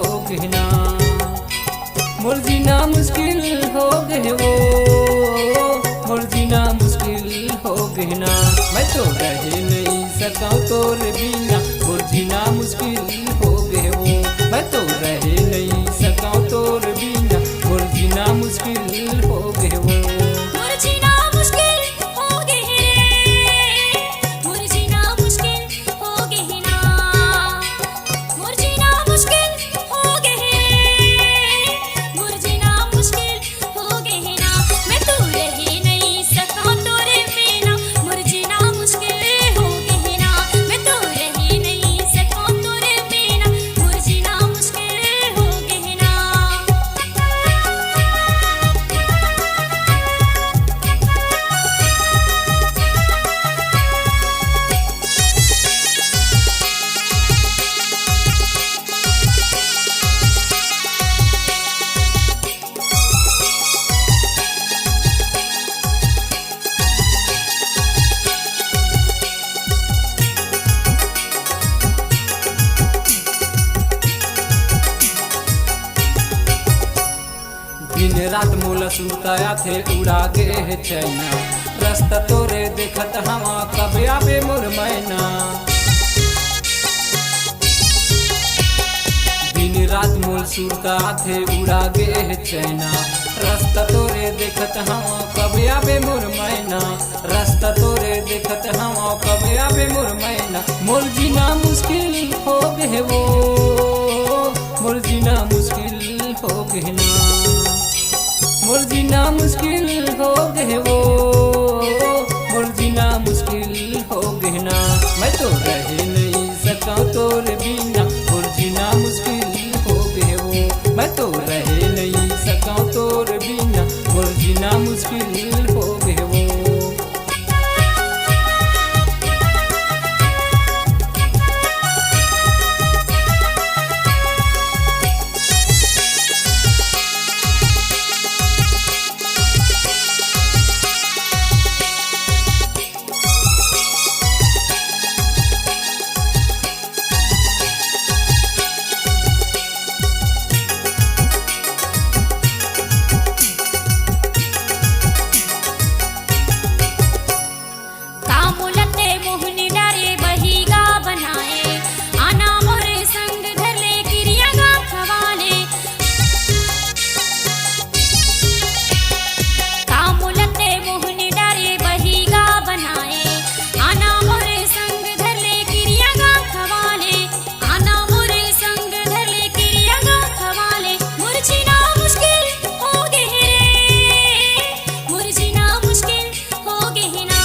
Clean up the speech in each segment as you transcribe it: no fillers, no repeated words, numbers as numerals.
हो गहना, मोर जीना मुश्किल हो गए वो, मोर जीना मुश्किल हो गहना। मैं तो रह नहीं सका तोर बिना, मोर जीना मुश्किल हो गए वो। मैं तो रह नहीं सका तोर बिना, मोर जीना मुश्किल हो गए वो। मोर जीना मुश्किल हो गए रे, मोर जीना मुश्किल हो गए ना, मोर जीना मुश्किल हो गए, मोर जीना मुश्किल हो गए ना। मैं तो रह नहीं सका तोरे बिना, मोर जीना मुश्किल हो गए ना। मैं तो रह नहीं सका तोरे बिना, मोर जीना मुश्किल हो गए ना। दिन रात मोला सुताया थे उड़ा गे है चैना, रास्ता तोरे देखत हवा कब आवे मोर मैना। दिन रात मोल सुता थे उड़ा गे है चैना, रास्ता तोरे देखत हवा कब आवे मोर मैना। रास्ता तोरे देखत हवा कब आवे मोर मैना। मोर जीना मुश्किल हो गए वो, मोर जीना मुश्किल हो गए ना, मोर जीना मुश्किल हो गए वो, मोर जीना मुश्किल हो गए ना। मैं तो रह नहीं सका तोर बिना, मोर जीना मुश्किल हो गए वो। मैं तो रह नहीं सका तोर बिना, मोर जीना मुश्किल हो गए वो। कामुलते मोहनी डारे बहिगा बनाए, आना मोरे संग धर ले किरिया गा खवाले। कामुलते मोहनी डारे बहिगा बनाए, आना मोरे संग धर ले किरिया गा खवाले। आना मोरे संग धर ले किरिया गा खवाले। मोर जीना मुश्किल हो गए रे, मोर जीना मुश्किल हो गए ना,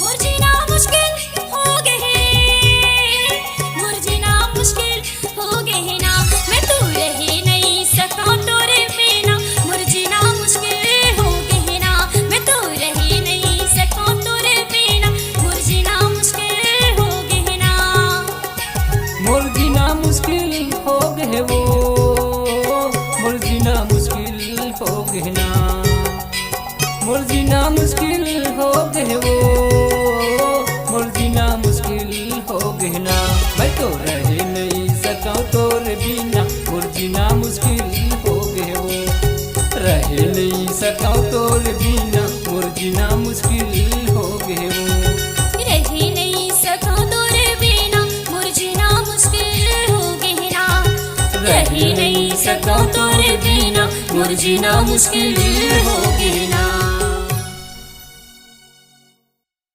मोर जीना मुश्किल हो गए, मोर जीना मुश्किल हो गए ना। मैं तो रह नहीं सका तोरे बिना, मोर जीना मुश्किल हो गए ना। मैं तो रह नहीं सका तोरे बिना, मोर जीना मुश्किल हो गए ना। मोर जीना मुश्किल हो गए वो, मोर जीना मुश्किल हो गए ना, मोर जीना मुश्किल हो गए वो, मोर जीना मुश्किल हो गए ना। मैं तो रह नहीं सका तोर बिना, मोर जीना मुश्किल हो गए वो। रह नहीं सका तोर बिना, मोर जीना मुश्किल हो गए वो। रह नहीं सका तोरे बिना, मोर जीना मुश्किल हो गए ना। रह नहीं सका तोरे बिना, मोर जीना मुश्किल हो गए ना।